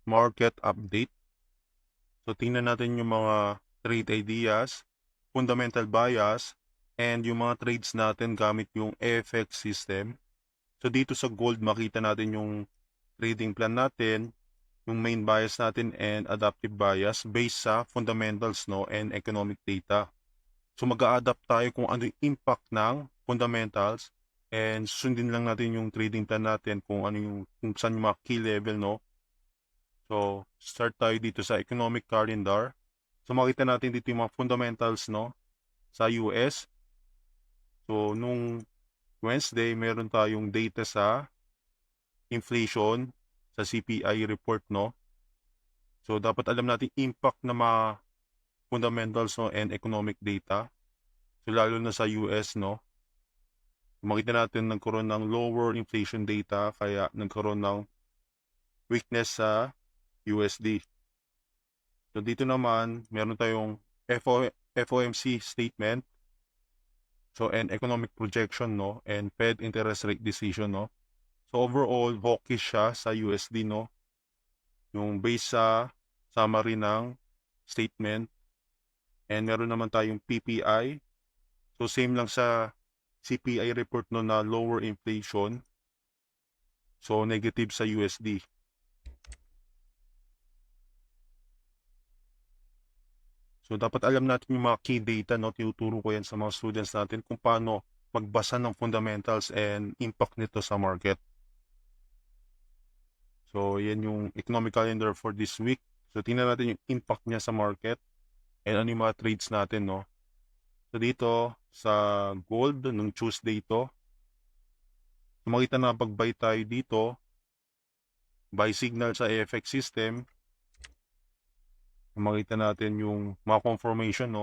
market update. So tingnan natin yung mga trade ideas, fundamental bias, and yung mga trades natin gamit yung FX system. So dito sa gold makita natin yung trading plan natin, yung main bias natin and adaptive bias based sa fundamentals and economic data. So mag-a-adapt tayo kung ano yung impact ng fundamentals and sundin lang natin yung trading plan natin kung ano yung kung saan yung mga key level. So start tayo dito sa economic calendar. So makita natin dito yung mga fundamentals sa US. So nung Wednesday meron tayong data sa inflation sa CPI report. So dapat alam natin impact ng mga fundamentals and economic data. So lalo na sa US. Makita natin nagkaroon ng lower inflation data kaya nagkaroon ng weakness sa USD. So dito naman meron tayong FOMC statement. So and economic projection and Fed interest rate decision. So overall hawkish siya sa USD yung base sa summary ng statement. And meron naman tayong PPI. So same lang sa CPI report na lower inflation. So negative sa USD. So dapat alam natin yung mga key data. Tinuturo ko yan sa mga students natin kung paano magbasa ng fundamentals and impact nito sa market. So yan yung economic calendar for this week. So tingnan natin yung impact niya sa market and ano yung mga trades natin. So dito sa gold nung Tuesday to, so makita na pag-buy tayo dito, buy signal sa FX system. Makita natin yung mga confirmation.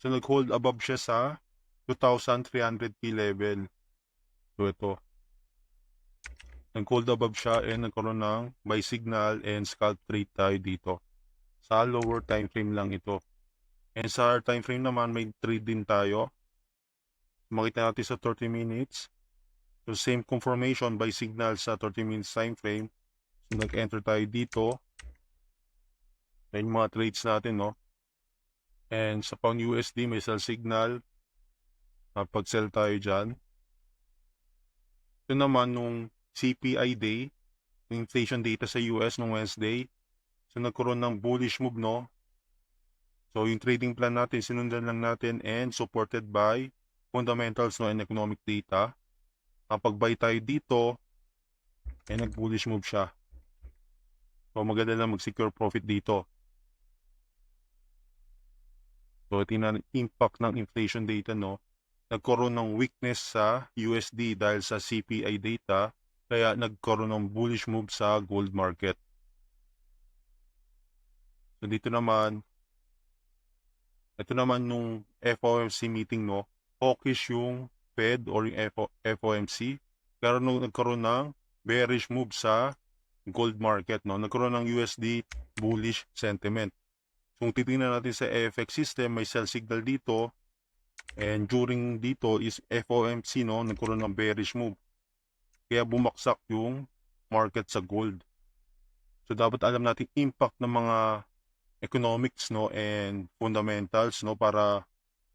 So nag-hold above siya sa 2,300 key level. So ito, nag-hold above siya and nagkaroon ng buy signal and scalp trade tayo dito. Sa lower time frame lang ito. And sa time frame naman may trade din tayo. Makita natin sa 30 minutes. So same confirmation buy signal sa 30 minutes time frame. So nag-enter tayo dito. Yan yung mga trades natin. And sa pound USD may sell signal. Pag-sell tayo dyan. Ito naman nung CPI day, inflation data sa US nung Wednesday. So nagkaroon ng bullish move. So yung trading plan natin, sinundan lang natin and supported by fundamentals and economic data. Kapag buy tayo dito, nag-bullish move siya. So maganda na mag-secure profit dito. So tingnan impact ng inflation data. Nagkaroon ng weakness sa USD dahil sa CPI data, kaya nagkaroon ng bullish move sa gold market. So dito naman, ito naman nung FOMC meeting, hawkish yung Fed or yung FOMC. Pero nung nagkaroon ng bearish move sa gold market, nagkaroon ng USD bullish sentiment. So kung titingnan natin sa FX system, may sell signal dito. And during dito is FOMC, nagkaroon ng bearish move. Kaya bumaksak yung market sa gold. So dapat alam natin impact ng mga economics and fundamentals para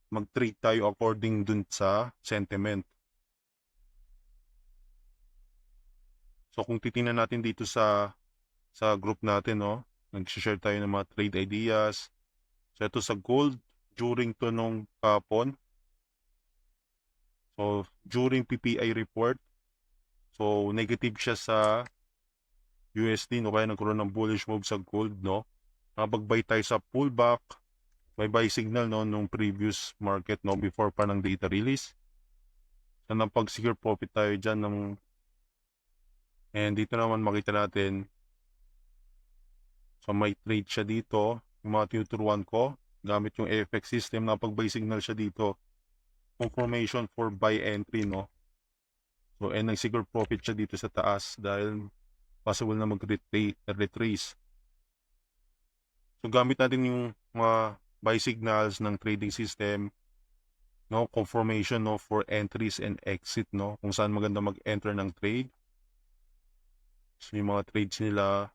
mag-trade tayo according dun sa sentiment. So kung titingnan natin dito sa group natin, nag-share tayo ng mga trade ideas. So ito sa gold during to nung kapon. So during PPI report, so negative siya sa USD, kaya nagkaroon ng bullish move sa gold. Kapag-buy tayo sa pullback, may buy signal nung previous market before pa ng data release. So napag-secure profit tayo dyan and dito naman makita natin, so may trade siya dito, yung mga tinuturuan ko gamit yung FX system, napag-buy signal siya dito, confirmation for buy entry. So and nag-secure profit siya dito sa taas dahil possible na mag-retrace. So gamit natin yung mga buy signals ng trading system, confirmation for entries and exit, kung saan maganda mag-enter ng trade. So yung mga trades nila,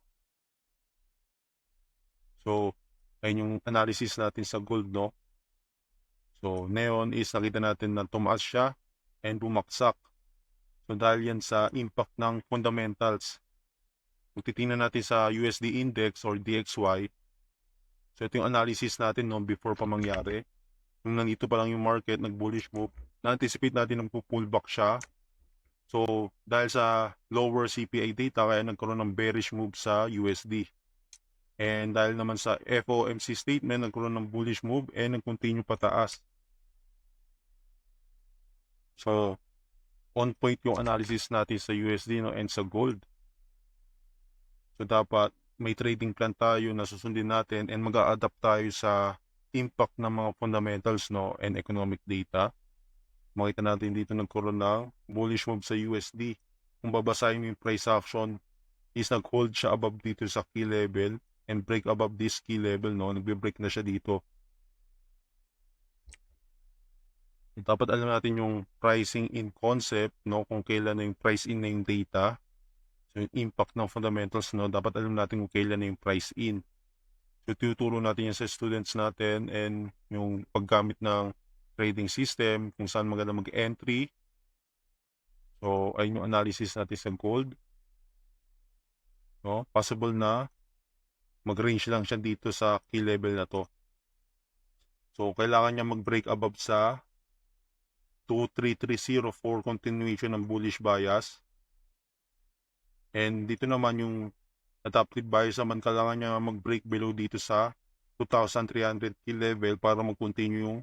So, ayun yung analysis natin sa gold, no? So, ngayon is nakita natin na tumaas siya and bumaksak. So, dahil yan sa impact ng fundamentals. Kung titingnan natin sa USD index or DXY, so ito yung analysis natin no, before pa mangyari. Nung nandito pa lang yung market, nag-bullish move, na-anticipate natin na pullback siya. So, dahil sa lower CPI data, kaya nagkaroon ng bearish move sa USD. And dahil naman sa FOMC statement, nagkaroon ng bullish move and nag-continue pataas. So, on point yung analysis natin sa USD no, and sa gold. So, dapat may trading plan tayo na susundin natin and mag-a-adapt tayo sa impact ng mga fundamentals no, and economic data. Makita natin dito nagkaroon ng bullish move sa USD. Kung babasahin mo yung price action, is nag-hold siya above dito sa key level and break above this key level, no? Nagbe-break na siya dito. Dapat alam natin yung pricing in concept, no? Kung kailan na yung price in na yung data. So, yung impact ng fundamentals, no? Dapat alam natin kung kailan na yung price in. So, tuturo natin yan sa students natin and yung paggamit ng trading system, kung saan maganda mag-entry. So, ayun yung analysis natin sa gold. No? Possible na mag-range lang siya dito sa key level na to. So, kailangan niya mag-break above sa 2330 for continuation ng bullish bias. And dito naman yung adaptive bias naman, kailangan niya mag-break below dito sa 2,300 key level para mag-continue yung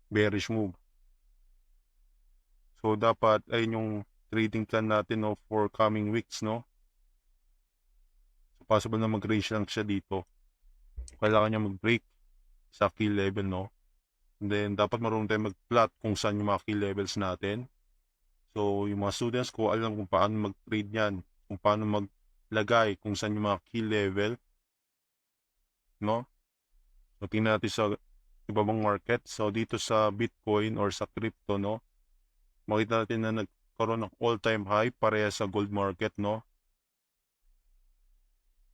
bearish move. So, dapat ayun yung trading plan natin no, for coming weeks, no? So, possible na mag-range lang siya dito. Kailangan niya mag-break sa key level, no? And then, dapat marunong tayo mag-plot kung saan yung mga key levels natin. So, yung mga students ko, alam kung paano mag-trade yan. Kung paano maglagay, kung saan yung mga key level. No? So, tingnan natin sa ibang market. So, dito sa Bitcoin or sa crypto, no? Makita natin na nagkaroon ng all-time high pareha sa gold market, no?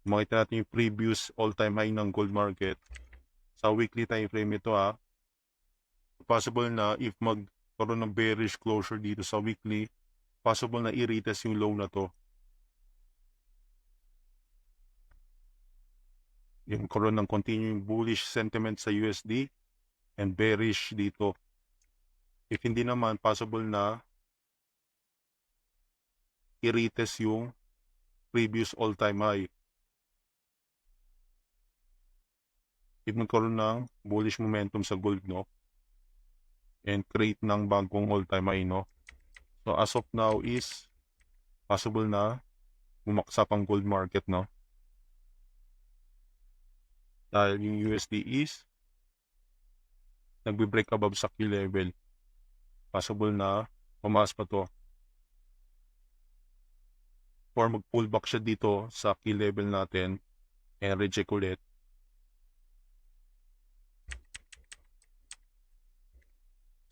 Makita natin yung previous all-time high ng gold market. Sa weekly time frame ito, ha. Possible na if magkaroon ng bearish closure dito sa weekly, possible na i-retest yung low na to. Yung karoon ng continuing bullish sentiment sa USD and bearish dito. If hindi naman, possible na i-retest yung previous all-time high. If nagkaroon ng bullish momentum sa gold, no? And create ng bagong all-time high, no? So, as of now is possible na bumaksak ang gold market, no? Dahil yung USD is nagbe-break above sa key level. Possible na pumaas pa to. Or mag-pullback siya dito sa key level natin and reject ulit.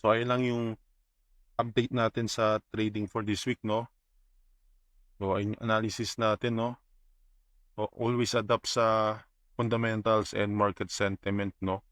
So, ayun lang yung update natin sa trading for this week, no? So, ayun yung analysis natin, no? So, always adapt sa fundamentals and market sentiment, no?